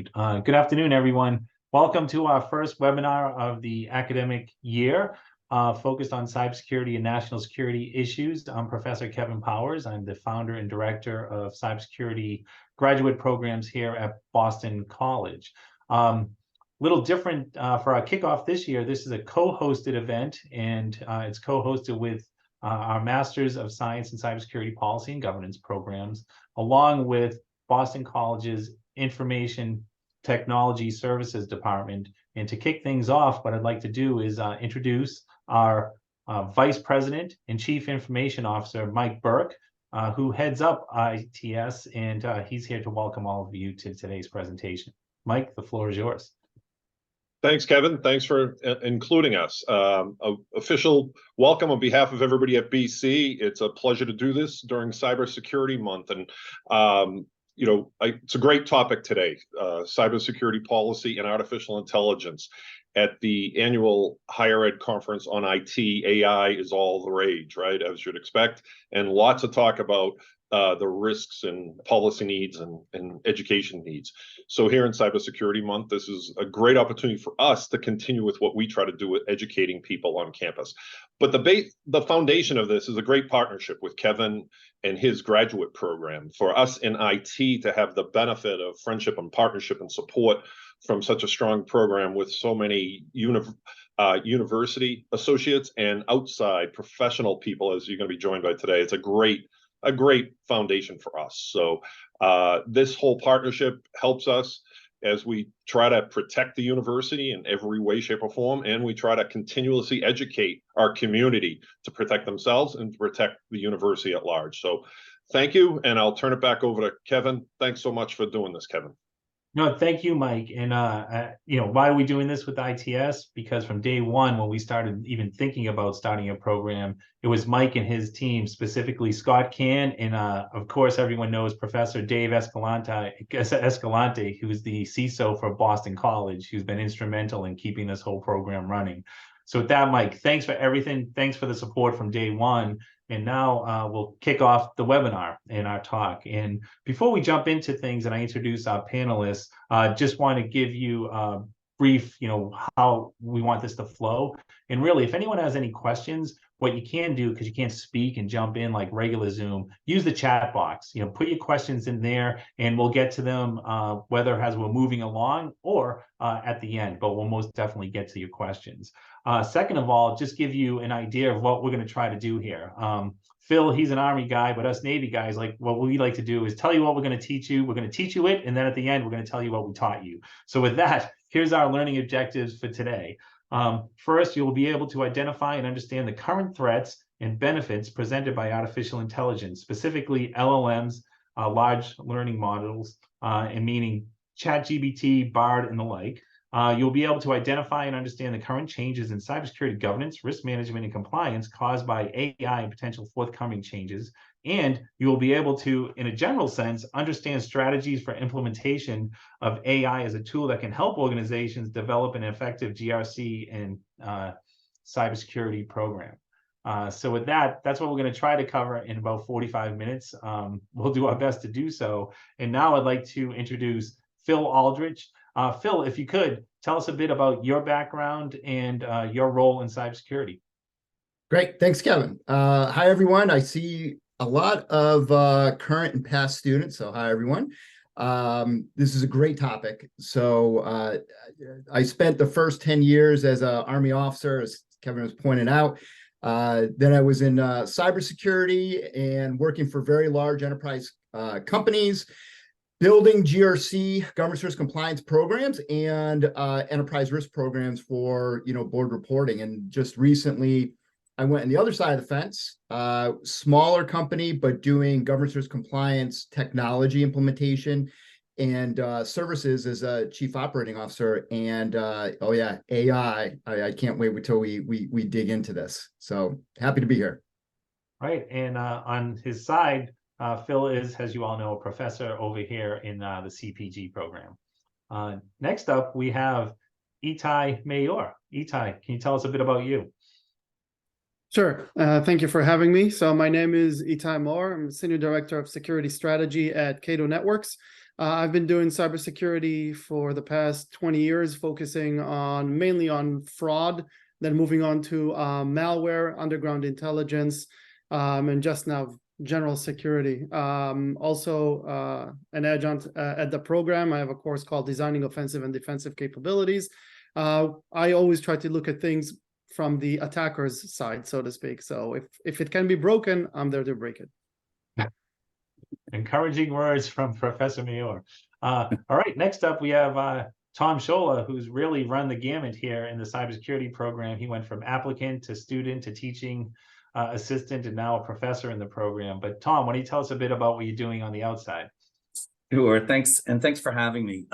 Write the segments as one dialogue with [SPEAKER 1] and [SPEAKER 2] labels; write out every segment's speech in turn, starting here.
[SPEAKER 1] Good afternoon, everyone. Welcome to our first webinar of the academic year, focused on cybersecurity and national security issues. I'm Professor Kevin Powers. I'm the founder and director of cybersecurity graduate programs here at Boston College. Little different for our kickoff this year. This is a co-hosted event, and it's co-hosted with our Masters of Science in Cybersecurity Policy and Governance programs, along with Boston College's Information Technology Services Department. And to kick things off, what I'd like to do is introduce our Vice President and Chief Information Officer, Mike Bourque, who heads up ITS, and he's here to welcome all of you to today's presentation. Mike, the floor is yours.
[SPEAKER 2] Thanks, Kevin. Thanks for including us. Official welcome on behalf of everybody at BC. It's a pleasure to do this during Cybersecurity Month. And it's a great topic today, cybersecurity policy and artificial intelligence. At the annual higher ed conference on IT, AI is all the rage, right, as you'd expect, and lots of talk about the risks and policy needs and education needs. So here in Cybersecurity Month, this is a great opportunity for us to continue with what we try to do with educating people on campus. But the foundation of this is a great partnership with Kevin and his graduate program. For us in IT to have the benefit of friendship and partnership and support from such a strong program with so many university associates and outside professional people, as you're going to be joined by today, it's a great foundation for us. So this whole partnership helps us as we try to protect the university in every way, shape, or form, and we try to continuously educate our community to protect themselves and to protect the university at large. So thank you, and I'll turn it back over to Kevin. Thanks so much for doing this, Kevin.
[SPEAKER 1] No, thank you, Mike. And, why are we doing this with ITS? Because from day one, when we started even thinking about starting a program, it was Mike and his team, specifically Scott Can. And of course, everyone knows Professor Dave Escalante, who's the CISO for Boston College, who's been instrumental in keeping this whole program running. So with that, Mike, thanks for everything. Thanks for the support from day one. And now we'll kick off the webinar and our talk. And before we jump into things and I introduce our panelists, just want to give you a brief, how we want this to flow. And really, if anyone has any questions, what you can do, because you can't speak and jump in like regular Zoom, use the chat box. Put your questions in there and we'll get to them, whether as we're moving along or at the end, but we'll most definitely get to your questions. Second of all, just give you an idea of what we're going to try to do here. Phil, he's an Army guy, but us Navy guys, like what we like to do is tell you what we're going to teach you. We're going to teach you it. And then at the end, we're going to tell you what we taught you. So with that, here's our learning objectives for today. First, you'll be able to identify and understand the current threats and benefits presented by artificial intelligence, specifically LLMs, large learning models, and meaning ChatGPT, Bard, and the like. You'll be able to identify and understand the current changes in cybersecurity governance, risk management, and compliance caused by AI and potential forthcoming changes. And you will be able to, in a general sense, understand strategies for implementation of AI as a tool that can help organizations develop an effective GRC and cybersecurity program. So with that, that's what we're going to try to cover in about 45 minutes. We'll do our best to do so. And now I'd like to introduce Phil Aldrich. Phil, if you could, tell us a bit about your background and your role in cybersecurity.
[SPEAKER 3] Great. Thanks, Kevin. Hi, everyone. I see a lot of current and past students. So hi, everyone. This is a great topic. So I spent the first 10 years as an Army officer, as Kevin was pointing out. Then I was in cybersecurity and working for very large enterprise companies, building GRC, government risk compliance programs, and enterprise risk programs for board reporting. And just recently, I went on the other side of the fence, smaller company, but doing government risk compliance technology implementation and services as a chief operating officer. And oh yeah, AI. I can't wait until we dig into this. So happy to be here.
[SPEAKER 1] Right, and on his side, Phil is, as you all know, a professor over here in the CPG program. Next up, we have Itai Mayor. Itai, can you tell us a bit about you?
[SPEAKER 4] Sure. Thank you for having me. So my name is Itai Moore. I'm Senior Director of Security Strategy at Cato Networks. I've been doing cybersecurity for the past 20 years, focusing mainly on fraud, then moving on to malware, underground intelligence, and just now general security. Also an adjunct at the program. I have a course called Designing Offensive and Defensive Capabilities. I always try to look at things from the attacker's side, so to speak. So if it can be broken, I'm there to break it.
[SPEAKER 1] Encouraging words from Professor Mayor. All right, next up we have Tom Schola, who's really run the gamut here in the cybersecurity program. He went from applicant to student to teaching assistant and now a professor in the program. But Tom, why don't you tell us a bit about what you're doing on the outside?
[SPEAKER 5] Sure, thanks, and thanks for having me.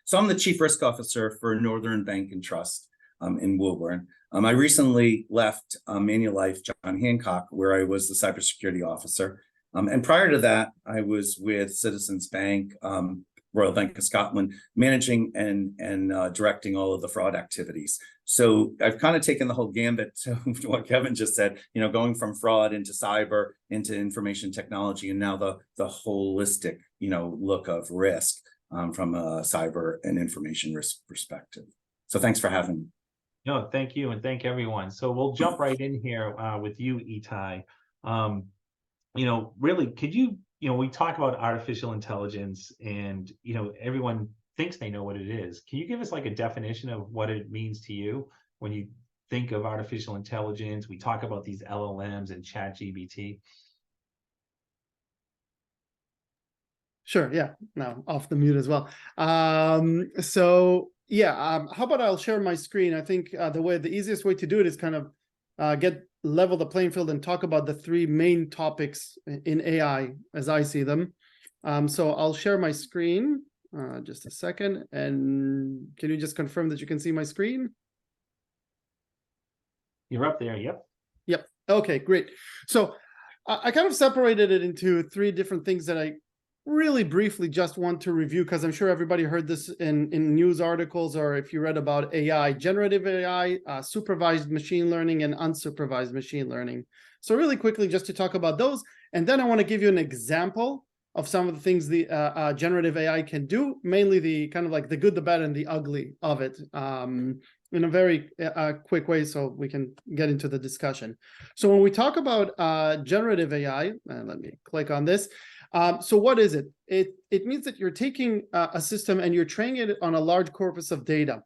[SPEAKER 5] So I'm the Chief Risk Officer for Northern Bank and Trust in Woburn. I recently left Manulife John Hancock, where I was the cybersecurity officer. And prior to that, I was with Citizens Bank, Royal Bank of Scotland, managing and directing all of the fraud activities. So I've kind of taken the whole gambit to what Kevin just said, going from fraud into cyber, into information technology, and now the holistic, look of risk from a cyber and information risk perspective. So thanks for having me.
[SPEAKER 1] No, thank you, and thank everyone. So we'll jump right in here with you, Itai. Really, could you, we talk about artificial intelligence and, everyone thinks they know what it is. Can you give us like a definition of what it means to you when you think of artificial intelligence? We talk about these LLMs and ChatGPT.
[SPEAKER 4] Sure, yeah, now off the mute as well. So yeah, how about I'll share my screen? I think the easiest way to do it is kind of level the playing field and talk about the three main topics in AI as I see them. So I'll share my screen, just a second. And can you just confirm that you can see my screen?
[SPEAKER 1] You're up there, yep.
[SPEAKER 4] Yep, okay, great. So I kind of separated it into three different things that I really briefly just want to review, because I'm sure everybody heard this in news articles, or if you read about AI, generative AI, supervised machine learning, and unsupervised machine learning. So really quickly, just to talk about those, and then I want to give you an example of some of the things the generative AI can do, mainly the kind of like the good, the bad, and the ugly of it, in a very quick way, so we can get into the discussion. So when we talk about generative AI, let me click on this. So what is it? It means that you're taking a system and you're training it on a large corpus of data.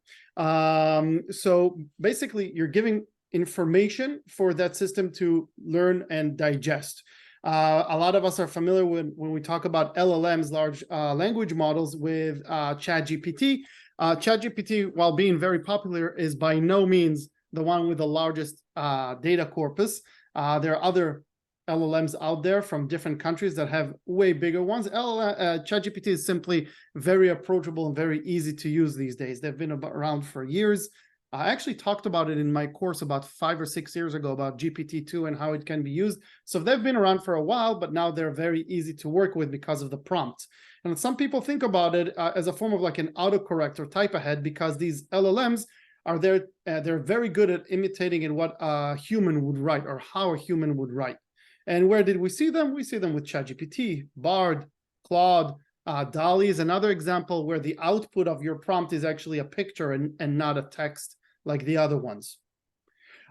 [SPEAKER 4] So basically, you're giving information for that system to learn and digest. A lot of us are familiar when we talk about LLMs, large language models, with ChatGPT. ChatGPT, while being very popular, is by no means the one with the largest data corpus. There are other LLMs out there from different countries that have way bigger ones. ChatGPT is simply very approachable and very easy to use these days. They've been around for years. I actually talked about it in my course about 5 or 6 years ago about GPT-2 and how it can be used. So they've been around for a while, but now they're very easy to work with because of the prompt. And some people think about it as a form of like an autocorrect or type ahead, because these LLMs are there. They're very good at imitating in what a human would write, or how a human would write. And where did we see them? We see them with ChatGPT, Bard, Claude, DALL-E is another example where the output of your prompt is actually a picture and not a text like the other ones.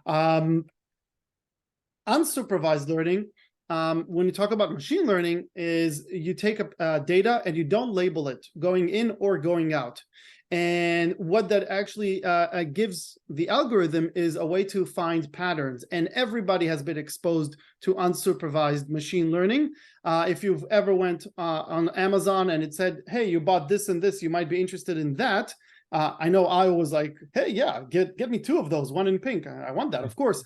[SPEAKER 4] Unsupervised learning, when you talk about machine learning, is you take data and you don't label it going in or going out. And what that actually gives the algorithm is a way to find patterns. And everybody has been exposed to unsupervised machine learning. If you've ever went on Amazon and it said, hey, you bought this and this, you might be interested in that. I know I was like, hey, yeah, get me 2 of those, one in pink. I want that, of course.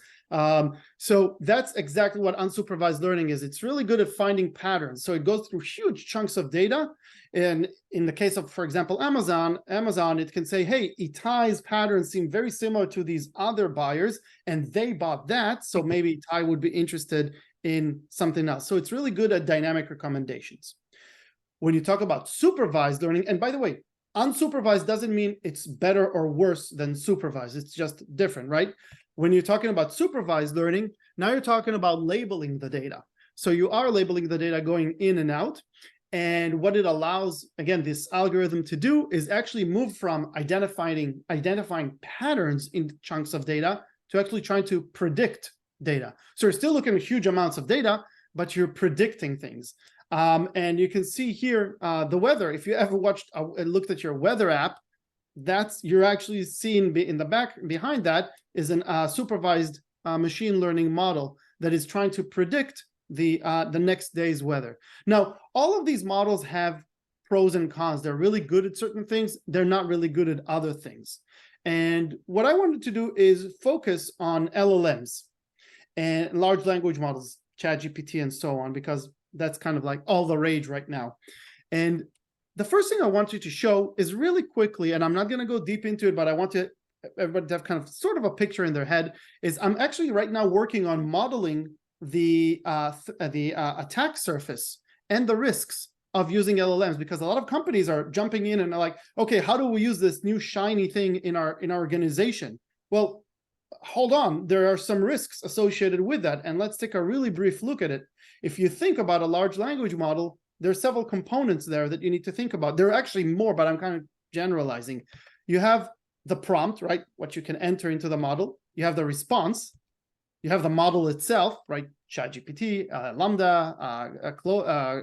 [SPEAKER 4] So that's exactly what unsupervised learning is. It's really good at finding patterns. So it goes through huge chunks of data. And in the case of, for example, Amazon, it can say, hey, Itai's patterns seem very similar to these other buyers, and they bought that. So maybe Itai would be interested in something else. So it's really good at dynamic recommendations. When you talk about supervised learning, and by the way, unsupervised doesn't mean it's better or worse than supervised. It's just different, right? When you're talking about supervised learning, now you're talking about labeling the data. So you are labeling the data going in and out. And what it allows, again, this algorithm to do is actually move from identifying patterns in chunks of data to actually trying to predict data. So you're still looking at huge amounts of data, but you're predicting things. And you can see here the weather. If you ever watched and looked at your weather app, you're actually seeing in the back behind that is a supervised machine learning model that is trying to predict the next day's weather. Now, all of these models have pros and cons. They're really good at certain things. They're not really good at other things. And what I wanted to do is focus on LLMs and large language models, ChatGPT and so on, because that's kind of like all the rage right now. And the first thing I want you to show is really quickly, and I'm not going to go deep into it, but I want everybody to have kind of sort of a picture in their head, is I'm actually right now working on modeling the attack surface and the risks of using LLMs, because a lot of companies are jumping in and are like, okay, how do we use this new shiny thing in our organization? Well, hold on, there are some risks associated with that, and let's take a really brief look at it. If you think about a large language model, there are several components there that you need to think about. There are actually more, but I'm kind of generalizing. You have the prompt, right? What you can enter into the model. You have the response. You have the model itself, right? ChatGPT, Lambda,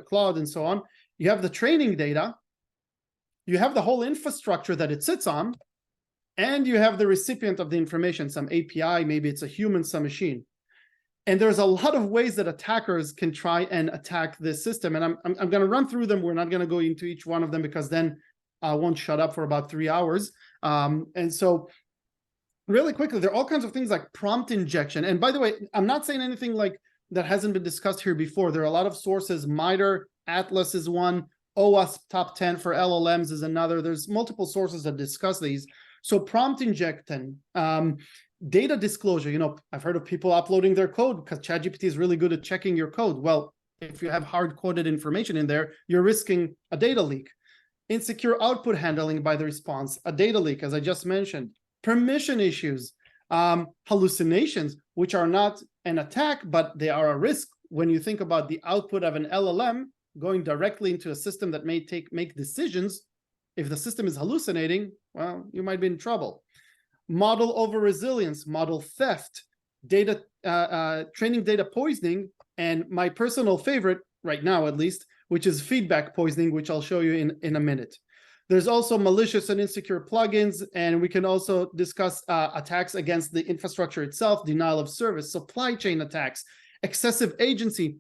[SPEAKER 4] Claude, and so on. You have the training data. You have the whole infrastructure that it sits on. And you have the recipient of the information, some API, maybe it's a human, some machine. And there's a lot of ways that attackers can try and attack this system. And I'm going to run through them. We're not going to go into each one of them because then I won't shut up for about 3 hours. And so really quickly, there are all kinds of things like prompt injection. And by the way, I'm not saying anything like that hasn't been discussed here before. There are a lot of sources. MITRE, Atlas is one. OWASP top 10 for LLMs is another. There's multiple sources that discuss these. So prompt injecting, data disclosure. I've heard of people uploading their code because ChatGPT is really good at checking your code. Well, if you have hard-coded information in there, you're risking a data leak. Insecure output handling by the response, a data leak, as I just mentioned. Permission issues, hallucinations, which are not an attack, but they are a risk when you think about the output of an LLM going directly into a system that may make decisions. If the system is hallucinating, well, you might be in trouble. Model over resilience, model theft, data training data poisoning, and my personal favorite right now, at least, which is feedback poisoning, which I'll show you in a minute. There's also malicious and insecure plugins, and we can also discuss attacks against the infrastructure itself, denial of service, supply chain attacks, excessive agency.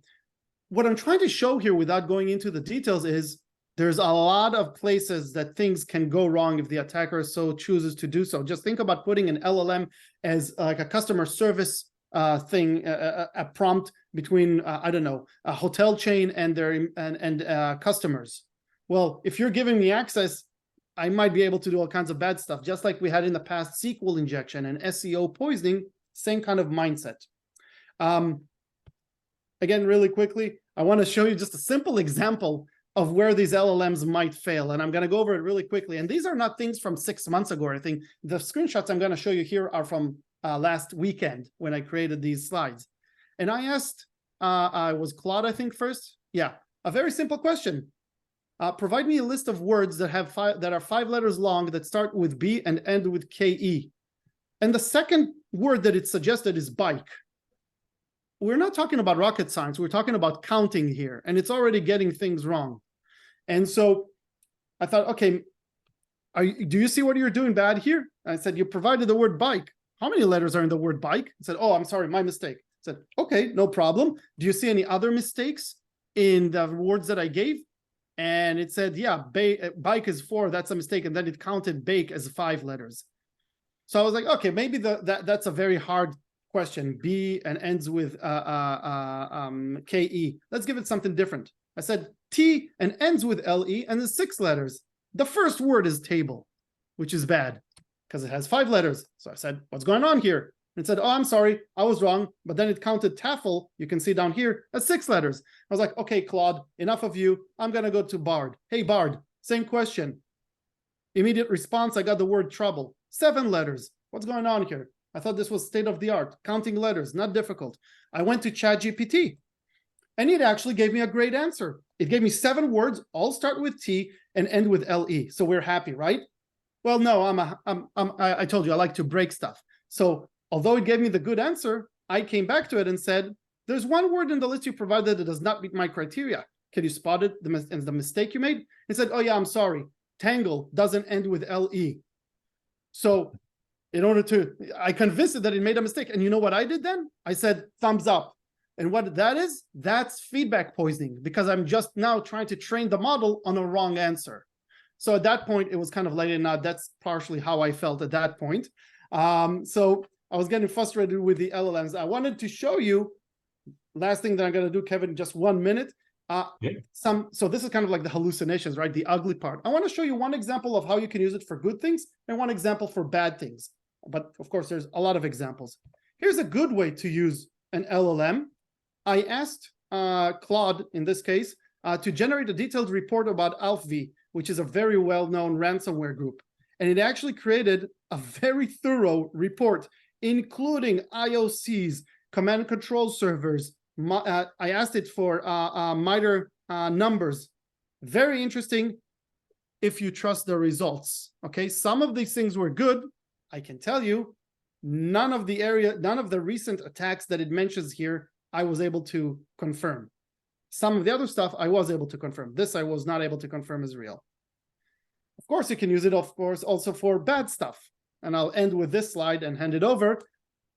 [SPEAKER 4] What I'm trying to show here without going into the details is there's a lot of places that things can go wrong if the attacker so chooses to do so. Just think about putting an LLM as like a customer service thing, a prompt between, I don't know, a hotel chain and their customers. Well, if you're giving me access, I might be able to do all kinds of bad stuff, just like we had in the past SQL injection and SEO poisoning, same kind of mindset. Again, really quickly, I want to show you just a simple example of where these LLMs might fail. And I'm going to go over it really quickly. And these are not things from 6 months ago or anything. The screenshots I'm going to show you here are from last weekend when I created these slides. And I asked, was Claude, I think, first? Yeah, a very simple question. Provide me a list of words that are 5 letters long that start with B and end with KE. And the second word that it suggested is bike. We're not talking about rocket science. We're talking about counting here, and it's already getting things wrong. And so I thought, okay, do you see what you're doing bad here? I said, you provided the word bike. How many letters are in the word bike? I said, oh, I'm sorry, my mistake. I said, okay, no problem. Do you see any other mistakes in the words that I gave? And it said, yeah, bike is 4, that's a mistake. And then it counted bake as 5 letters. So I was like, okay, maybe that's a very hard question. B and ends with KE. Let's give it something different. I said T and ends with LE and is 6 letters. The first word is table, which is bad because it has 5 letters. So I said, what's going on here? And it said, oh, I'm sorry, I was wrong. But then it counted taffel, you can see down here, as 6 letters. I was like, okay, Claude, enough of you. I'm going to go to Bard. Hey, Bard, same question. Immediate response, I got the word trouble. 7 letters. What's going on here? I thought this was state of the art. Counting letters, not difficult. I went to ChatGPT, and it actually gave me a great answer. It gave me 7 words, all start with T and end with LE. So we're happy, right? Well, no, I told you I like to break stuff. So although it gave me the good answer, I came back to it and said, there's one word in the list you provided that does not meet my criteria. Can you spot it, the mistake you made? It said, oh yeah, I'm sorry. Tangle doesn't end with LE. So in order to, I convinced it that it made a mistake. And you know what I did then? I said, thumbs up. And what that is, that's feedback poisoning, because I'm just now trying to train the model on a wrong answer. So at that point, it was kind of late enough. That's partially how I felt at that point. So I was getting frustrated with the LLMs. I wanted to show you, last thing that I'm going to do, Kevin, just 1 minute. So this is kind of like the hallucinations, right? The ugly part. I want to show you one example of how you can use it for good things and one example for bad things. But of course, there's a lot of examples. Here's a good way to use an LLM. I asked Claude, in this case, to generate a detailed report about AlphaV, which is a very well-known ransomware group. And it actually created a very thorough report, including IOCs, command and control servers. I asked it for MITRE numbers. Very interesting if you trust the results. Okay, some of these things were good. I can tell you, none of the recent attacks that it mentions here, I was able to confirm. Some of the other stuff I was able to confirm. This I was not able to confirm is real. Of course, you can use it, of course, also for bad stuff. And I'll end with this slide and hand it over.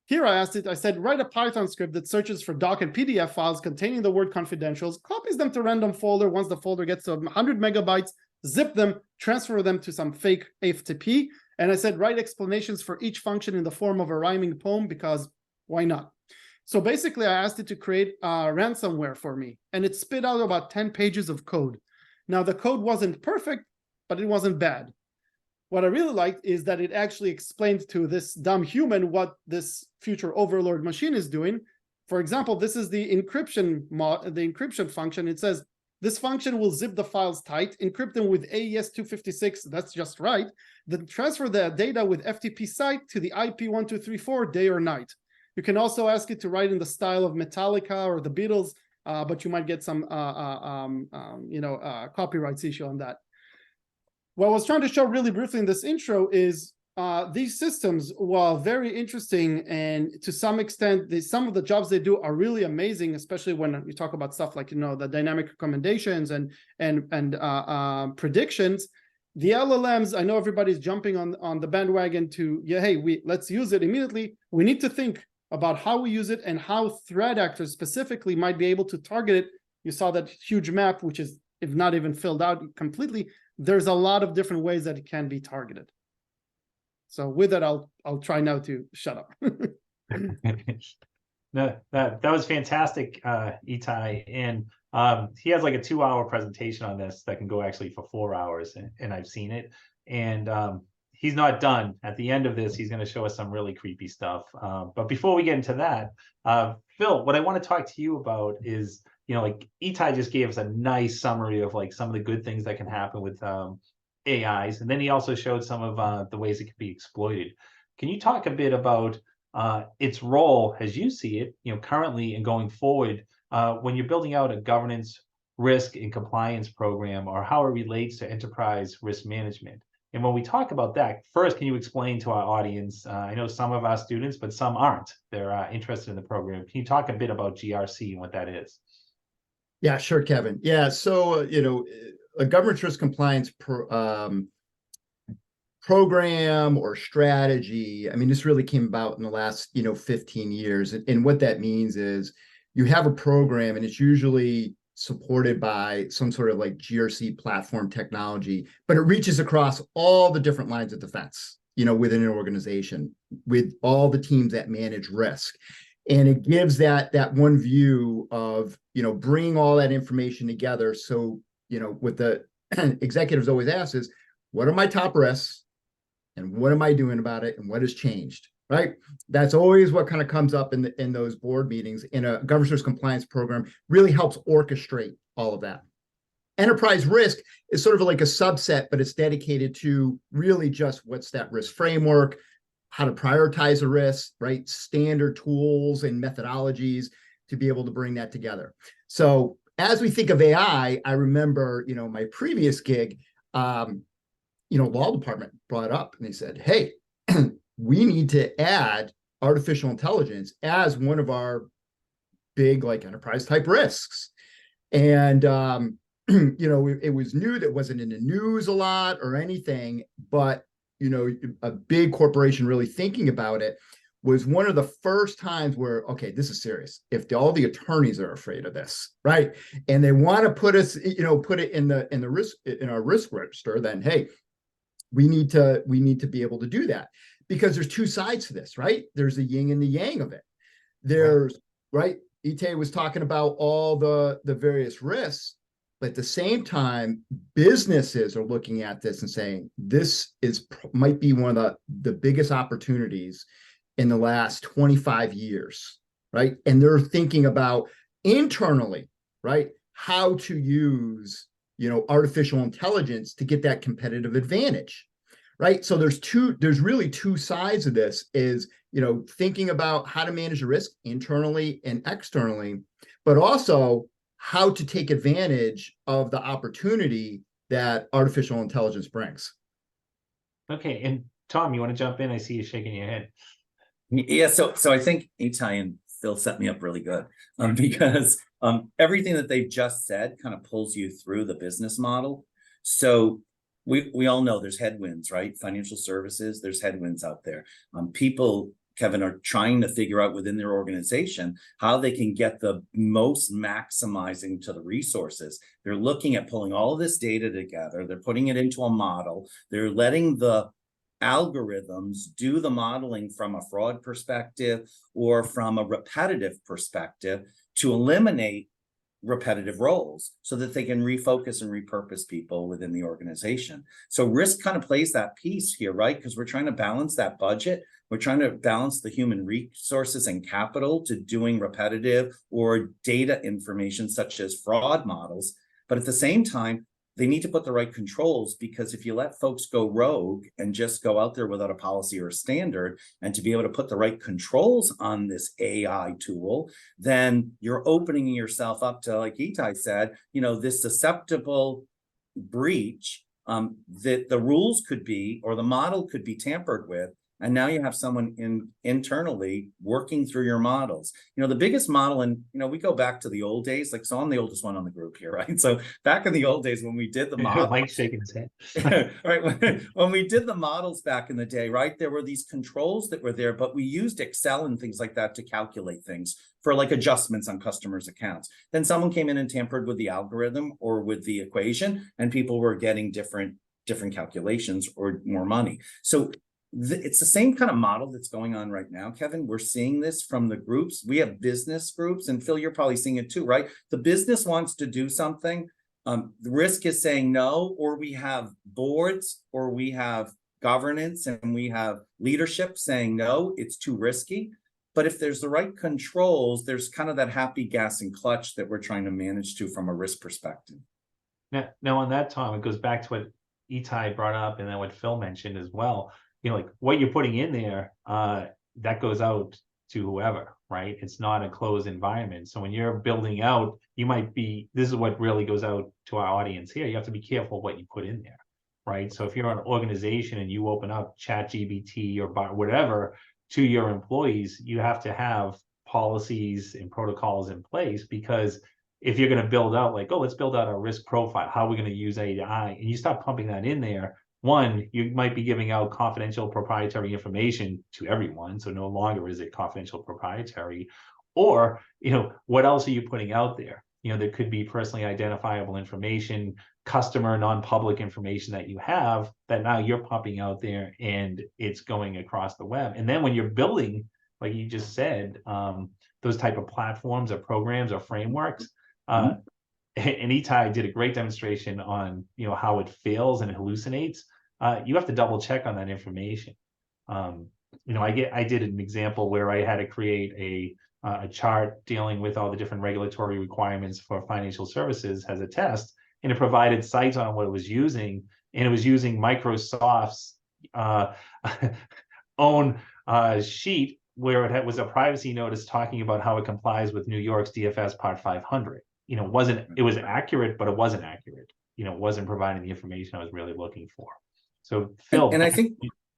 [SPEAKER 4] Here I asked it, I said, write a Python script that searches for doc and PDF files containing the word confidentials, copies them to random folder. Once the folder gets to 100 megabytes, zip them, transfer them to some fake FTP. And I said, write explanations for each function in the form of a rhyming poem, because why not? So basically, I asked it to create ransomware for me, and it spit out about 10 pages of code. Now, the code wasn't perfect, but it wasn't bad. What I really liked is that it actually explained to this dumb human what this future overlord machine is doing. For example, this is the encryption function. It says, this function will zip the files tight, encrypt them with AES 256, that's just right, then transfer the data with FTP site to the IP 1234 day or night. You can also ask it to write in the style of Metallica or the Beatles, but you might get some copyrights issue on that. What I was trying to show really briefly in this intro is these systems, while very interesting and to some extent, some of the jobs they do are really amazing, especially when you talk about stuff like the dynamic recommendations and predictions. The LLMs, I know everybody's jumping on the bandwagon to let's use it immediately. We need to think about how we use it and how threat actors specifically might be able to target it. You saw that huge map, which is, if not even filled out completely, there's a lot of different ways that it can be targeted. So with that, I'll try now to shut up.
[SPEAKER 1] No, that was fantastic, Itai. And he has like a 2-hour presentation on this that can go actually for 4 hours, and I've seen it. And he's not done. At the end of this, he's going to show us some really creepy stuff. But before we get into that, Phil, what I want to talk to you about is, like Itai just gave us a nice summary of like some of the good things that can happen with AIs. And then he also showed some of the ways it can be exploited. Can you talk a bit about its role as you see it, currently and going forward, when you're building out a governance, risk, and compliance program, or how it relates to enterprise risk management? And when we talk about that, first, can you explain to our audience, I know some of our students, but some aren't, they're interested in the program. Can you talk a bit about GRC and what that is?
[SPEAKER 3] Yeah, sure, Kevin. Yeah, so, a governance risk compliance program or strategy, I mean, this really came about in the last, 15 years. And what that means is you have a program and it's usually supported by some sort of like GRC platform technology, but it reaches across all the different lines of defense, within an organization, with all the teams that manage risk. And it gives that one view of, bringing all that information together. So, what the executives always ask is, what are my top risks and what am I doing about it and what has changed, right? That's always what kind of comes up in those board meetings. In a governance risk compliance program really helps orchestrate all of that. Enterprise risk is sort of like a subset, but it's dedicated to really just what's that risk framework, how to prioritize a risk, right? Standard tools and methodologies to be able to bring that together. So as we think of AI, I remember, my previous gig, law department brought up and they said, hey, we need to add artificial intelligence as one of our big like enterprise type risks. And, it was new, that wasn't in the news a lot or anything, but, a big corporation really thinking about it was one of the first times where, okay, this is serious. If all the attorneys are afraid of this, right, and they want to put us, put it in the risk, in our risk register, then hey, we need to be able to do that, because there's two sides to this, right? There's the yin and the yang of it. There's right. Itay was talking about all the various risks, but at the same time, businesses are looking at this and saying this might be one of the biggest opportunities in the last 25 years, right? And they're thinking about internally, right, how to use, artificial intelligence to get that competitive advantage, right? So there's really two sides of this, is, thinking about how to manage the risk internally and externally, but also how to take advantage of the opportunity that artificial intelligence brings.
[SPEAKER 1] Okay, and Tom, you want to jump in? I see you shaking your head.
[SPEAKER 5] Yeah, so I think Itay and Phil set me up really good, because everything that they've just said kind of pulls you through the business model. So we all know there's headwinds, right? Financial services, there's headwinds out there. People, Kevin, are trying to figure out within their organization how they can get the most maximizing to the resources. They're looking at pulling all of this data together. They're putting it into a model. They're letting the algorithms do the modeling from a fraud perspective or from a repetitive perspective to eliminate repetitive roles so that they can refocus and repurpose people within the organization. So risk kind of plays that piece here, right? Because we're trying to balance that budget. We're trying to balance the human resources and capital to doing repetitive or data information such as fraud models. But at the same time, they need to put the right controls, because if you let folks go rogue and just go out there without a policy or a standard, and to be able to put the right controls on this AI tool, then you're opening yourself up to, like Itay said, this susceptible breach, that the rules could be, or the model could be tampered with. And now you have someone internally working through your models. The biggest model, and we go back to the old days, like, so I'm the oldest one on the group here, right? So back in the old days when we did the model,
[SPEAKER 1] Mike's shaking his head.
[SPEAKER 5] right? When we did the models back in the day, right, there were these controls that were there, but we used Excel and things like that to calculate things for like adjustments on customers' accounts. Then someone came in and tampered with the algorithm or with the equation, and people were getting different calculations or more money. So it's the same kind of model that's going on right now, Kevin. We're seeing this from the groups. We have business groups, and Phil, you're probably seeing it too, right? The business wants to do something. The risk is saying no, or we have boards, or we have governance, and we have leadership saying no, it's too risky. But if there's the right controls, there's kind of that happy gas and clutch that we're trying to manage to from a risk perspective.
[SPEAKER 1] Now on that, Tom, it goes back to what Itay brought up, and then what Phil mentioned as well. Like what you're putting in there, that goes out to whoever, right? It's not a closed environment. So when you're building out, this is what really goes out to our audience here. You have to be careful what you put in there, right? So if you're an organization and you open up ChatGPT or whatever to your employees, you have to have policies and protocols in place, because if you're going to build out like, oh, let's build out a risk profile, how are we going to use AI? And you start pumping that in there, one, you might be giving out confidential proprietary information to everyone. So no longer is it confidential proprietary. Or, what else are you putting out there? There could be personally identifiable information, customer non-public information that you have that now you're pumping out there, and it's going across the web. And then when you're building, like you just said, those type of platforms or programs or frameworks, and Itay did a great demonstration on how it fails and hallucinates. You have to double check on that information. I did an example where I had to create a chart dealing with all the different regulatory requirements for financial services as a test, and it provided sites on what it was using, and it was using Microsoft's own sheet where it was a privacy notice talking about how it complies with New York's DFS Part 500. you know, it was accurate, but it wasn't accurate. You know, it wasn't providing the information I was really looking for. So Phil,
[SPEAKER 5] and I think,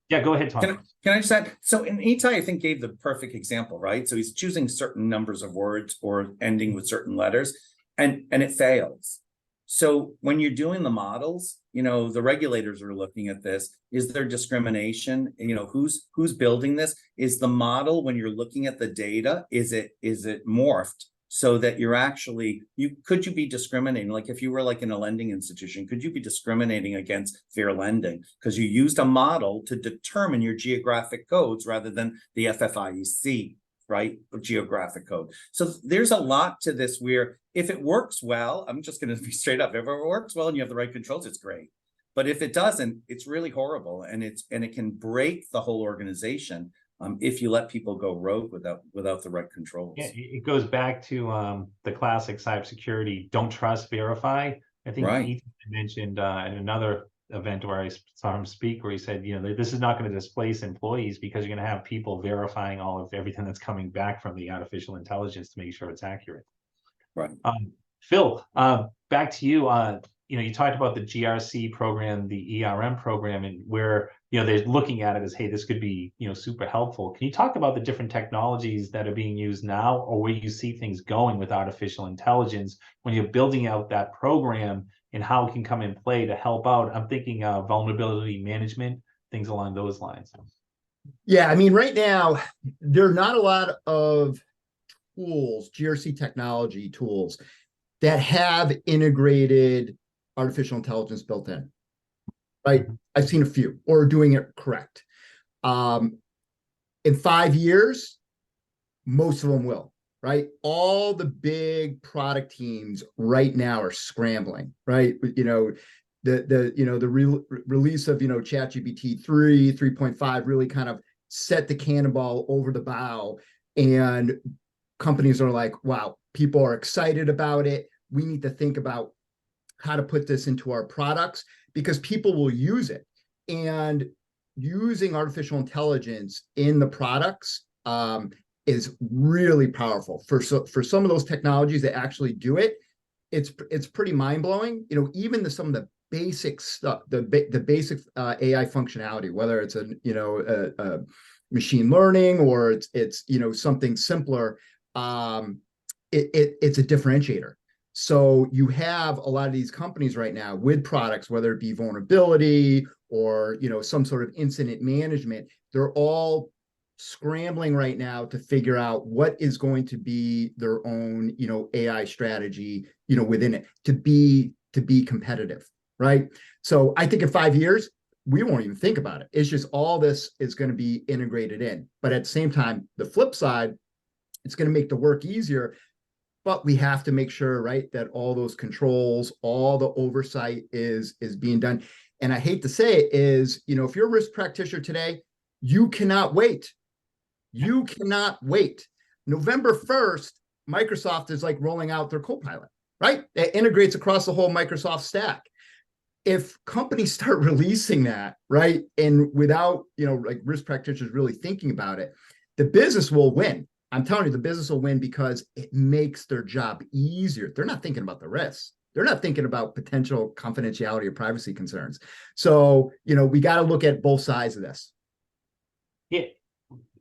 [SPEAKER 1] yeah, go ahead, Tom.
[SPEAKER 5] can I just add? So in Itai, I think gave the perfect example, right? So he's choosing certain numbers of words or ending with certain letters, and it fails. So when you're doing the models, you know, the regulators are looking at this. Is there discrimination? You know, who's building this? Is the model, when you're looking at the data, is it morphed so that you're actually, could you be discriminating? Like if you were like in a lending institution, could you be discriminating against fair lending? Because you used a model to determine your geographic codes rather than the FFIEC, right? Geographic code. So there's a lot to this where if it works well, I'm just going to be straight up. If it works well and you have the right controls, it's great. But if it doesn't, it's really horrible, and it can break the whole organization if you let people go rogue without the right controls.
[SPEAKER 1] Yeah, it goes back to the classic cybersecurity: don't trust, verify. I think
[SPEAKER 5] Right.
[SPEAKER 1] Ethan mentioned in another event where I saw him speak, where he said, you know, this is not going to displace employees because you're going to have people verifying all of everything that's coming back from the artificial intelligence to make sure it's accurate.
[SPEAKER 5] Right.
[SPEAKER 1] Phil, back to you. You know, you talked about the GRC program, the ERM program, and where, you know, they're looking at it as, hey, this could be, you know, super helpful. Can you talk about the different technologies that are being used now, or where you see things going with artificial intelligence when you're building out that program, and how it can come in play to help out? I'm thinking vulnerability management, things along those lines.
[SPEAKER 3] Yeah, I mean, right now, there are not a lot of tools, GRC technology tools, that have integrated artificial intelligence built in, right? I've seen a few, or doing it correct. In 5 years, most of them will, right? All the big product teams right now are scrambling, right? You know, the release of, you know, ChatGPT 3.5 really kind of set the cannonball over the bow, and companies are like, wow, people are excited about it. We need to think about how to put this into our products because people will use it. And using artificial intelligence in the products is really powerful. For some of those technologies that actually do it, it's pretty mind-blowing. You know, even some of the basic stuff, the basic AI functionality, whether it's a machine learning or it's you know, something simpler, it's a differentiator. So you have a lot of these companies right now with products, whether it be vulnerability or, you know, some sort of incident management, they're all scrambling right now to figure out what is going to be their own, you know, AI strategy, you know, within it to be competitive, right? So I think in 5 years, we won't even think about it. It's just all this is going to be integrated in. But at the same time, the flip side, it's going to make the work easier. But we have to make sure, right, that all those controls, all the oversight is being done. And I hate to say it is, you know, if you're a risk practitioner today, you cannot wait. You cannot wait. November 1st, Microsoft is like rolling out their Copilot, right? It integrates across the whole Microsoft stack. If companies start releasing that, right, and without, you know, like risk practitioners really thinking about it, the business will win. I'm telling you, the business will win because it makes their job easier. They're not thinking about the risks. They're not thinking about potential confidentiality or privacy concerns. So, you know, we got to look at both sides of this.
[SPEAKER 1] Yeah.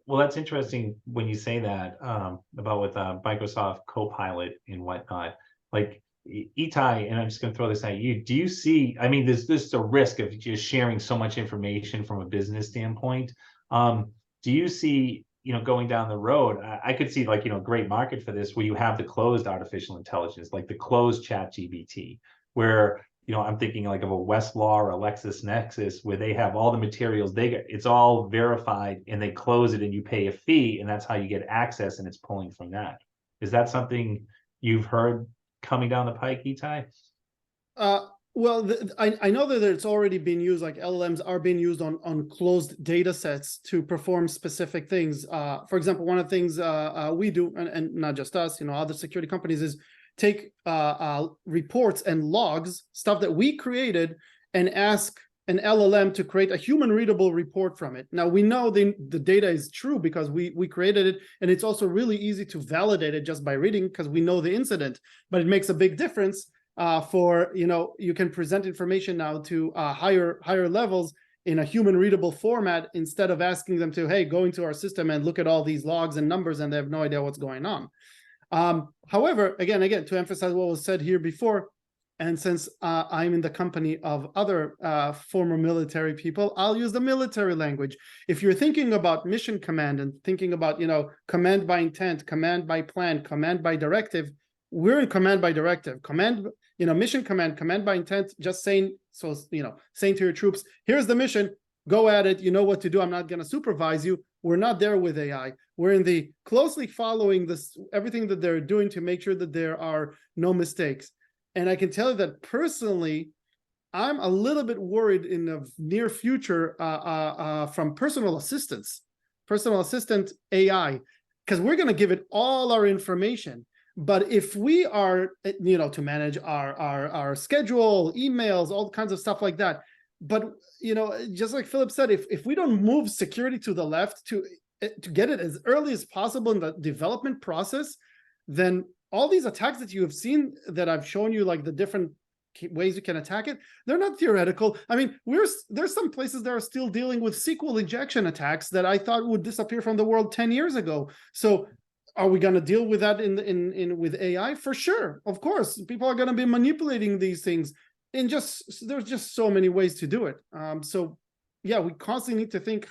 [SPEAKER 1] Well, that's interesting when you say that about with Microsoft Copilot and whatnot. Like Itai, and I'm just going to throw this at you. Do you see? I mean, there's a risk of just sharing so much information from a business standpoint. Do you see, you know, going down the road? I could see, like, you know, great market for this where you have the closed artificial intelligence, like the closed ChatGPT, where, you know, I'm thinking like of a Westlaw or a LexisNexis, where they have all the materials, it's all verified, and they close it and you pay a fee, and that's how you get access, and it's pulling from that. Is that something you've heard coming down the pike, Itai?
[SPEAKER 4] Well, I know that it's already been used, like LLMs are being used on closed data sets to perform specific things. For example, one of the things we do, and not just us, you know, other security companies, is take reports and logs, stuff that we created, and ask an LLM to create a human readable report from it. Now we know the data is true because we created it, and it's also really easy to validate it just by reading because we know the incident, but it makes a big difference for, you can present information now to higher levels in a human readable format instead of asking them to, hey, go into our system and look at all these logs and numbers, and they have no idea what's going on. However, again, to emphasize what was said here before, and since I'm in the company of other former military people, I'll use the military language. If you're thinking about mission command and thinking about, command by intent, command by plan, command by directive, we're in command by directive. Command, mission command by intent, just saying, saying to your troops, here's the mission, go at it, you know what to do, I'm not going to supervise you. We're not there with AI. We're in the closely following this, everything that they're doing to make sure that there are no mistakes. And I can tell you that personally, I'm a little bit worried in the near future from personal assistant AI, because we're going to give it all our information. But if we are, to manage our schedule, emails, all kinds of stuff like that, but just like Philip said, if we don't move security to the left to get it as early as possible in the development process, then all these attacks that you have seen that I've shown you, like the different ways you can attack it, they're not theoretical. I mean, there's some places that are still dealing with SQL injection attacks that I thought would disappear from the world 10 years ago. So are we going to deal with that with AI? For sure, of course, people are going to be manipulating these things. And there's just so many ways to do it. So yeah, we constantly need to think,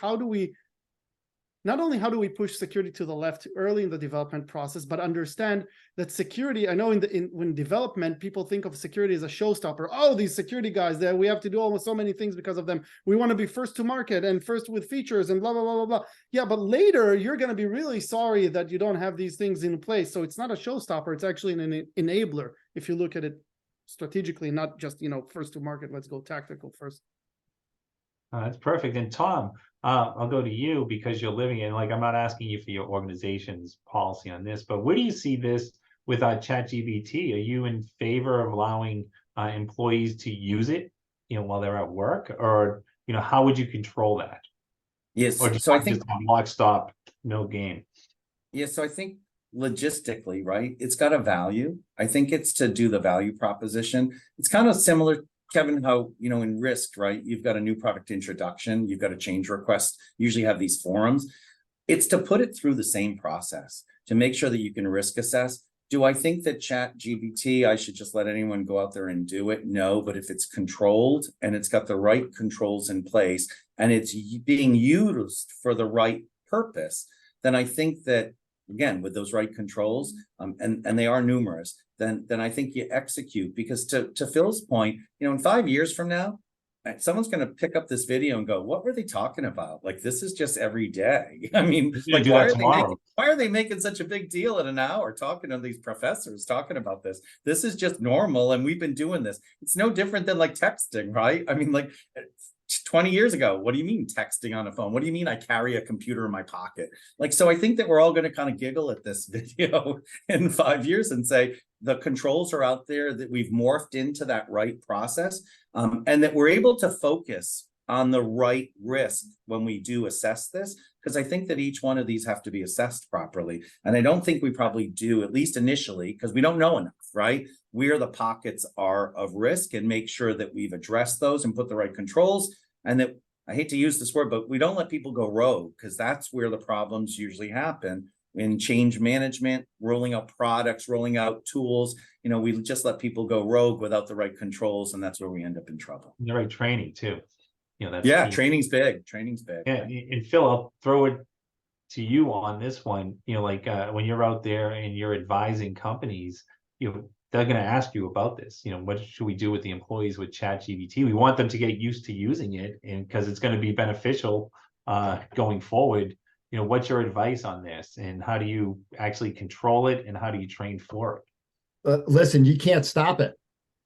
[SPEAKER 4] not only how do we push security to the left early in the development process, but understand that security, I know when development, people think of security as a showstopper. Oh, these security guys, that we have to do almost so many things because of them. We want to be first to market and first with features and blah, blah, blah, blah, blah. Yeah, but later you're going to be really sorry that you don't have these things in place. So it's not a showstopper. It's actually an enabler if you look at it strategically, not just, first to market, let's go tactical first.
[SPEAKER 1] That's perfect. And Tom, I'll go to you because you're living in, I'm not asking you for your organization's policy on this, but where do you see this with ChatGPT? Are you in favor of allowing employees to use it, while they're at work, or, how would you control that?
[SPEAKER 5] Yes.
[SPEAKER 1] Or
[SPEAKER 5] So I think
[SPEAKER 1] just lock, stop, no game.
[SPEAKER 5] Yeah. So I think logistically, right, it's got a value. I think it's to do the value proposition. It's kind of similar, Kevin, how, in risk, right, you've got a new product introduction, you've got a change request, usually have these forums. It's to put it through the same process to make sure that you can risk assess. Do I think that ChatGPT, I should just let anyone go out there and do it? No, but if it's controlled and it's got the right controls in place and it's being used for the right purpose, then I think that, again, with those right controls, and they are numerous, then I think you execute. Because to Phil's point, in 5 years from now, someone's going to pick up this video and go, what were they talking about? Like, this is just every day. I mean, like, why are they making such a big deal in an hour talking to these professors talking about this? This is just normal, and we've been doing this. It's no different than like texting, right? I mean, like 20 years ago, what do you mean texting on a phone? What do you mean I carry a computer in my pocket? Like, so I think that we're all going to kind of giggle at this video in 5 years and say the controls are out there, that we've morphed into that right process, and that we're able to focus on the right risk when we do assess this, because I think that each one of these have to be assessed properly. And I don't think we probably do, at least initially, because we don't know enough, right? Where the pockets are of risk, and make sure that we've addressed those and put the right controls. And that, I hate to use this word, but we don't let people go rogue, because that's where the problems usually happen in change management, rolling out products, rolling out tools. We just let people go rogue without the right controls, and that's where we end up in trouble.
[SPEAKER 1] The right training too. That's
[SPEAKER 5] yeah,
[SPEAKER 1] key.
[SPEAKER 5] Training's big. Training's big.
[SPEAKER 1] Yeah, and Phil, I'll throw it to you on this one. When you're out there and you're advising companies, they're going to ask you about this. What should we do with the employees with ChatGPT? We want them to get used to using it, and because it's going to be beneficial going forward. What's your advice on this, and how do you actually control it, and how do you train for it?
[SPEAKER 3] Listen, you can't stop it,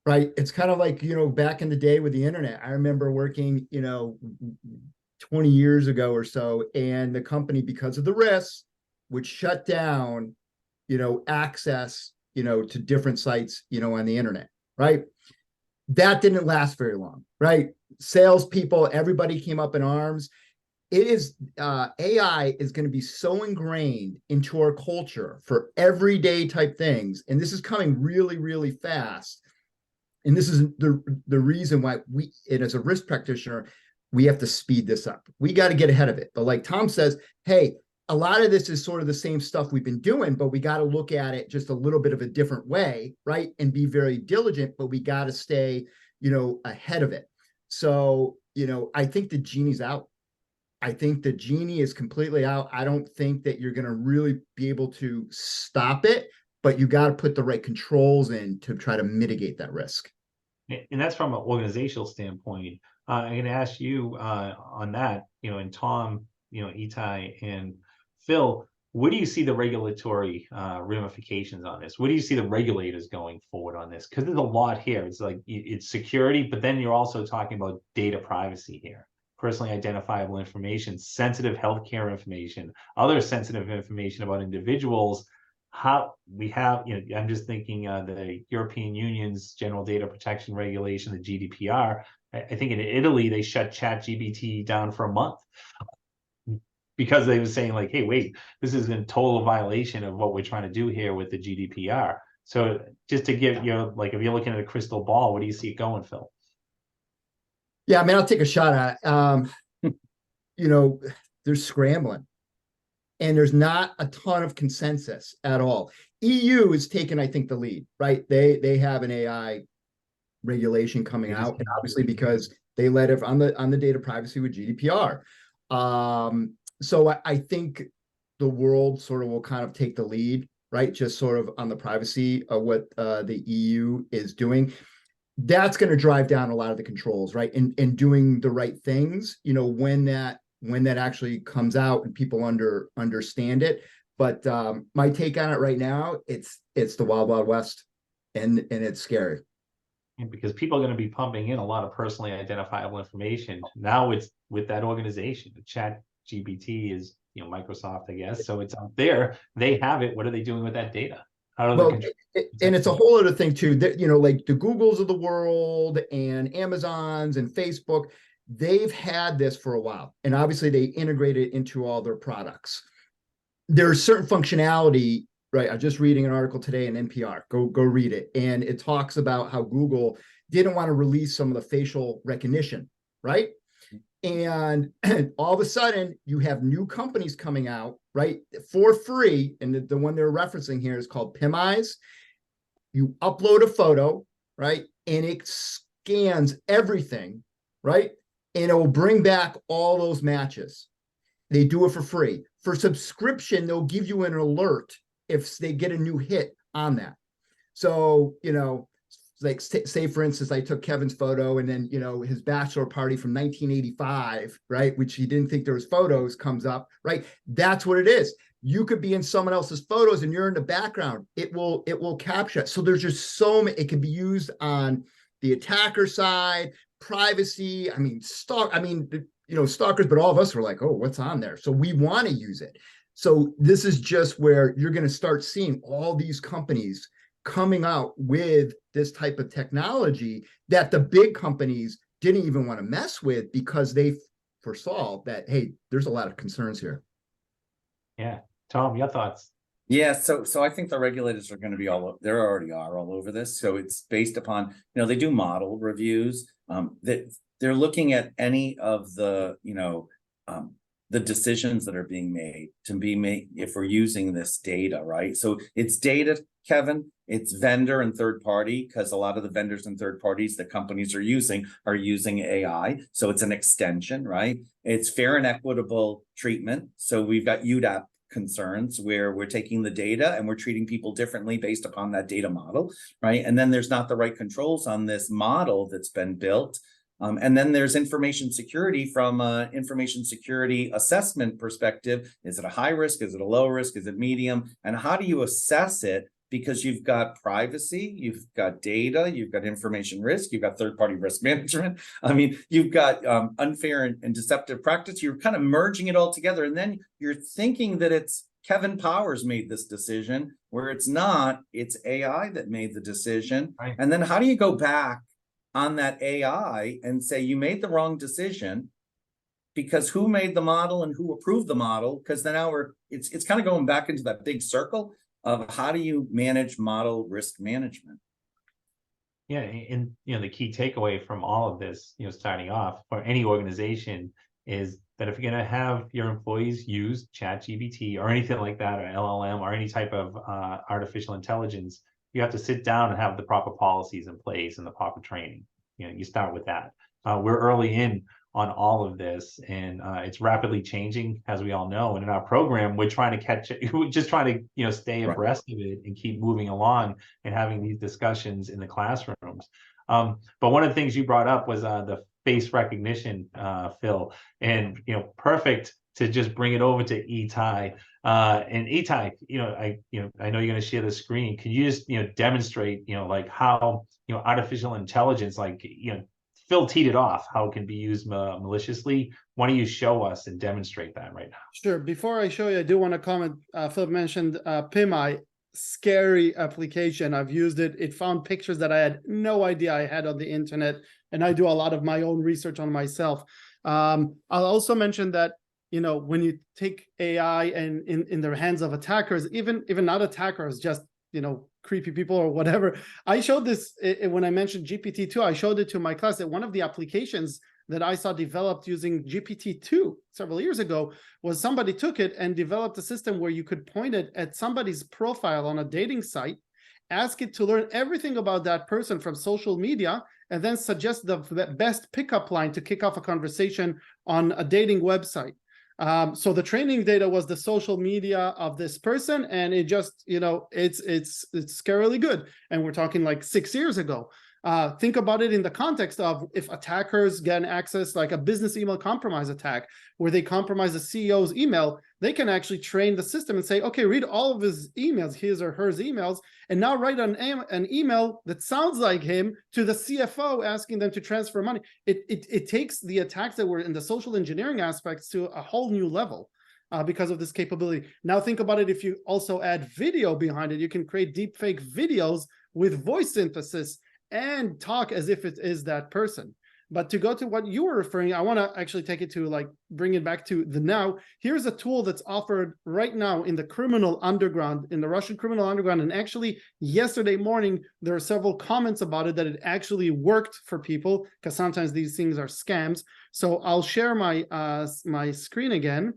[SPEAKER 3] right? It's kind of like, back in the day with the internet. I remember working, 20 years ago or so, and the company, because of the risks, would shut down, access, to different sites, on the internet, right? That didn't last very long, right? salespeople, everybody came up in arms. It is AI is going to be so ingrained into our culture for everyday type things, and this is coming really, really fast. And this is the reason why and as a risk practitioner, we have to speed this up. We got to get ahead of it. But like Tom says, hey, a lot of this is sort of the same stuff we've been doing, but we got to look at it just a little bit of a different way, right? And be very diligent, but we got to stay, ahead of it. So, I think the genie's out. I think the genie is completely out. I don't think that you're going to really be able to stop it, but you got to put the right controls in to try to mitigate that risk.
[SPEAKER 1] And that's from an organizational standpoint. I'm going to ask you on that, and Tom, Itai and Phil, where do you see the regulatory ramifications on this? Where do you see the regulators going forward on this? Because there's a lot here. It's like it's security, but then you're also talking about data privacy here. Personally identifiable information, sensitive healthcare information, other sensitive information about individuals. How we have, I'm just thinking the European Union's General Data Protection Regulation, the GDPR. I think in Italy, they shut ChatGPT down for a month because they were saying like, hey, wait, this is in total violation of what we're trying to do here with the GDPR. So just to give like, if you're looking at a crystal ball, where do you see it going, Phil?
[SPEAKER 3] Yeah, I mean, I'll take a shot at it. They're scrambling, and there's not a ton of consensus at all. EU is taking, I think, the lead, right? They have an AI regulation coming out, and obviously because they led it on the data privacy with GDPR. So I think the world sort of will kind of take the lead, right? Just sort of on the privacy of what the EU is doing. That's going to drive down a lot of the controls, right? And doing the right things, when that actually comes out and people understand it. But my take on it right now, it's the wild, wild west, and it's scary.
[SPEAKER 1] And because people are going to be pumping in a lot of personally identifiable information. Now it's with that organization, the ChatGPT is, Microsoft, I guess. So it's out there. They have it. What are they doing with that data?
[SPEAKER 3] And it's a whole other thing too, that, like the Googles of the world and Amazons and Facebook, they've had this for a while. And obviously they integrate it into all their products. There's certain functionality, right? I'm just reading an article today in NPR. Go read it. And it talks about how Google didn't want to release some of the facial recognition, right? And all of a sudden you have new companies coming out, right, for free. And the one they're referencing here is called PimEyes. You upload a photo, right, and it scans everything, right, and it will bring back all those matches. They do it for free. For subscription, they'll give you an alert if they get a new hit on that. So, like say for instance, I took Kevin's photo, and then his bachelor party from 1985, right, which he didn't think there was photos, comes up, right? That's what it is. You could be in someone else's photos and you're in the background. It will capture it. So there's just so many. It can be used on the attacker side, privacy. I mean, stalkers, but all of us were like, oh, what's on there? So we want to use it. So this is just where you're going to start seeing all these companies coming out with this type of technology that the big companies didn't even want to mess with because they foresaw that, hey, there's a lot of concerns here.
[SPEAKER 1] Yeah. Tom, your thoughts?
[SPEAKER 5] Yeah, so I think the regulators are going to be they already are all over this. So it's based upon, they do model reviews, that they're looking at any of the, the decisions that are being made if we're using this data, right? So it's data, Kevin, it's vendor and third party, because a lot of the vendors and third parties that companies are using AI. So it's an extension, right? It's fair and equitable treatment. So we've got UDAP concerns where we're taking the data and we're treating people differently based upon that data model, right? And then there's not the right controls on this model that's been built. And then there's information security from an information security assessment perspective. Is it a high risk? Is it a low risk? Is it medium? And how do you assess it? Because you've got privacy, you've got data, you've got information risk, you've got third-party risk management. I mean, you've got unfair and deceptive practice. You're kind of merging it all together. And then you're thinking that it's Kevin Powers made this decision, where it's not, it's AI that made the decision.
[SPEAKER 1] Right.
[SPEAKER 5] And then how do you go back on that AI and say, you made the wrong decision, because who made the model and who approved the model? Because then now it's kind of going back into that big circle of how do you manage model risk management?
[SPEAKER 1] Yeah, and the key takeaway from all of this, starting off for any organization, is that if you're going to have your employees use ChatGPT or anything like that, or LLM, or any type of artificial intelligence, you have to sit down and have the proper policies in place and the proper training. You start with that. We're early in on all of this, and it's rapidly changing, as we all know. And in our program, we're trying to catch it. We're just trying to, stay abreast of it and keep moving along and having these discussions in the classrooms. But one of the things you brought up was the face recognition, Phil, and perfect to just bring it over to Itai. And Itai, I know you're going to share the screen. Can you just demonstrate like how artificial intelligence, like Phil teed it off, how it can be used maliciously. Why don't you show us and demonstrate that right now?
[SPEAKER 4] Sure. Before I show you, I do want to comment. Phil mentioned PIMI, scary application. I've used it. It found pictures that I had no idea I had on the internet, and I do a lot of my own research on myself. I'll also mention that when you take AI and in the hands of attackers, even not attackers, just creepy people or whatever. I showed this when I mentioned GPT-2. I showed it to my class that one of the applications that I saw developed using GPT-2 several years ago was somebody took it and developed a system where you could point it at somebody's profile on a dating site, ask it to learn everything about that person from social media, and then suggest the best pickup line to kick off a conversation on a dating website. So the training data was the social media of this person, and it just, it's scarily good. And we're talking like 6 years ago. Think about it in the context of if attackers get access, like a business email compromise attack, where they compromise the CEO's email, they can actually train the system and say, okay, read all of his emails, his or her emails, and now write an email that sounds like him to the CFO asking them to transfer money. It takes the attacks that were in the social engineering aspects to a whole new level because of this capability. Now think about it, if you also add video behind it, you can create deepfake videos with voice synthesis and talk as if it is that person. But to go to what you were referring, I want to actually take it to like bring it back to the now. Here's a tool that's offered right now in the criminal underground, in the Russian criminal underground. And actually yesterday morning, there are several comments about it that it actually worked for people, because sometimes these things are scams. So I'll share my my screen again.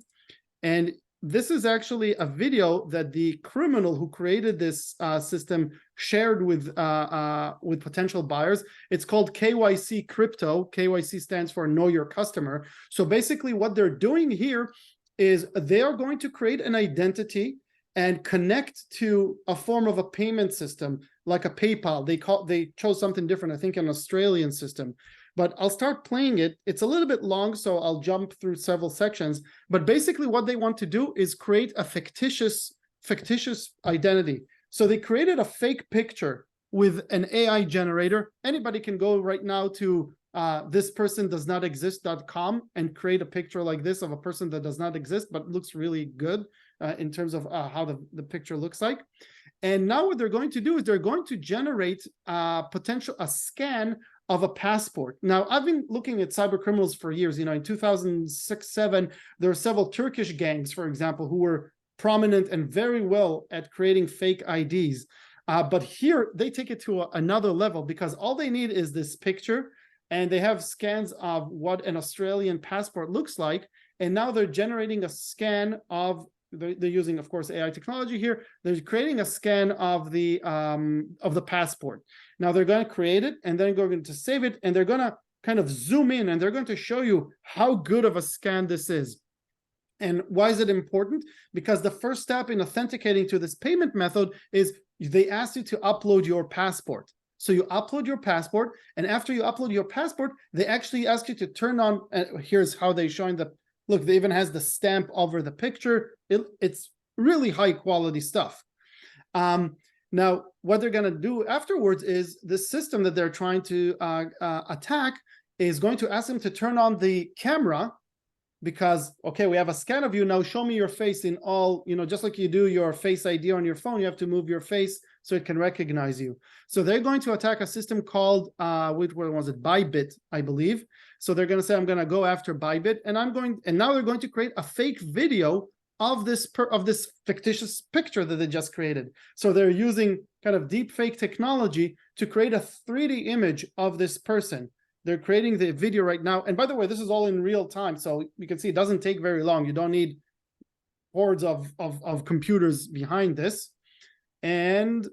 [SPEAKER 4] And this is actually a video that the criminal who created this system shared with potential buyers. It's called KYC Crypto. KYC stands for Know Your Customer. So basically what they're doing here is they are going to create an identity and connect to a form of a payment system like a PayPal. They chose something different, I think an Australian system. But I'll start playing it. It's a little bit long, so I'll jump through several sections. But basically what they want to do is create a fictitious identity. So they created a fake picture with an AI generator. Anybody can go right now to thispersondoesnotexist.com and create a picture like this of a person that does not exist, but looks really good in terms of how the picture looks like. And now what they're going to do is they're going to generate a scan of a passport. Now, I've been looking at cyber criminals for years. In 2006-07, there were several Turkish gangs, for example, who were prominent and very well at creating fake IDs. But here, they take it to another level, because all they need is this picture, and they have scans of what an Australian passport looks like. And now they're generating a scan of, they're using, of course, AI technology here. They're creating a scan of the passport. Now they're going to create it, and then they're going to save it, and they're going to kind of zoom in, and they're going to show you how good of a scan this is. And why is it important? Because the first step in authenticating to this payment method is they ask you to upload your passport. So you upload your passport, and after you upload your passport, they actually ask you to turn on, here's how they're showing look, they even has the stamp over the picture. It's really high quality stuff. Now, what they're going to do afterwards is the system that they're trying to attack is going to ask them to turn on the camera, because, okay, we have a scan of you. Now show me your face in all, just like you do your Face ID on your phone, you have to move your face so it can recognize you. So they're going to attack a system called, which one was it? Bybit, I believe. So they're going to say, I'm going to go after Bybit, and now they're going to create a fake video of this fictitious picture that they just created. So they're using kind of deep fake technology to create a 3D image of this person. They're creating the video right now. And by the way, this is all in real time. So you can see it doesn't take very long. You don't need hordes of computers behind this. And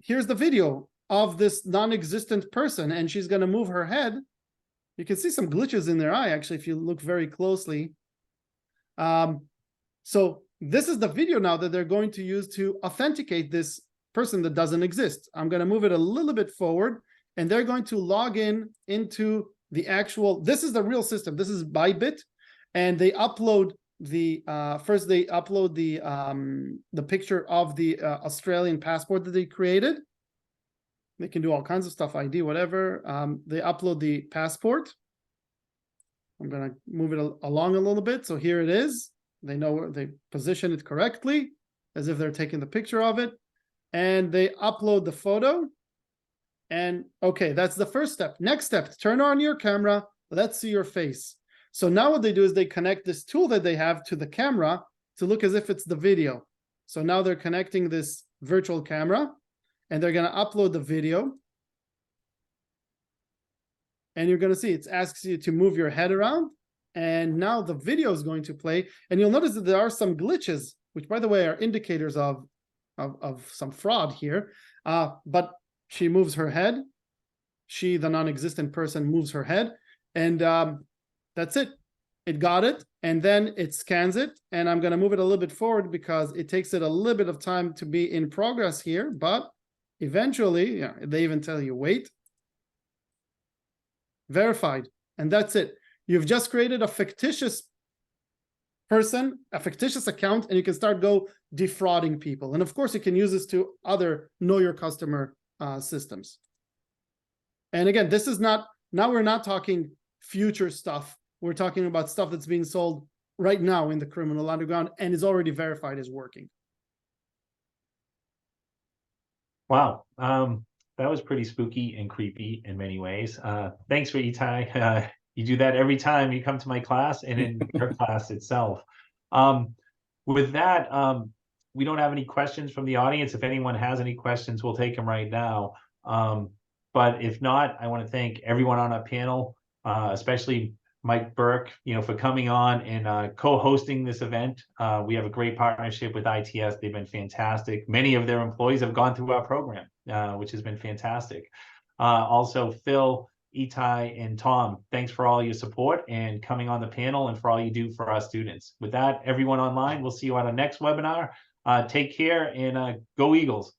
[SPEAKER 4] here's the video of this non-existent person. And she's going to move her head. You can see some glitches in their eye, actually, if you look very closely. So this is the video now that they're going to use to authenticate this person that doesn't exist. I'm going to move it a little bit forward, and they're going to log in into the actual, this is the real system. This is Bybit, and they upload the, first they upload the picture of the Australian passport that they created. They can do all kinds of stuff, ID, whatever. They upload the passport. I'm going to move it along a little bit. So here it is. They know where they position it correctly, as if they're taking the picture of it. And they upload the photo. And okay, that's the first step. Next step, turn on your camera. Let's see your face. So now what they do is they connect this tool that they have to the camera to look as if it's the video. So now they're connecting this virtual camera, and they're going to upload the video. And you're going to see it asks you to move your head around. And now the video is going to play. And you'll notice that there are some glitches, which, by the way, are indicators of some fraud here. But she moves her head. She, the non-existent person, moves her head. And that's it. It got it. And then it scans it. And I'm going to move it a little bit forward because it takes it a little bit of time to be in progress here. But eventually, yeah, they even tell you, wait. Verified. And that's it. You've just created a fictitious person, a fictitious account, and you can start defrauding people. And of course, you can use this to other know your customer systems. And again, this is not, now we're not talking future stuff. We're talking about stuff that's being sold right now in the criminal underground and is already verified as working.
[SPEAKER 1] Wow. That was pretty spooky and creepy in many ways. Thanks for Itai. You do that every time you come to my class and in your class itself. With that, we don't have any questions from the audience. If anyone has any questions, we'll take them right now. But if not, I want to thank everyone on our panel, especially Mike Bourque, for coming on and co-hosting this event. We have a great partnership with ITS. They've been fantastic. Many of their employees have gone through our program, which has been fantastic. Also, Phil, Itai, and Tom, thanks for all your support and coming on the panel and for all you do for our students. With that, everyone online, we'll see you on our next webinar. Take care and go Eagles.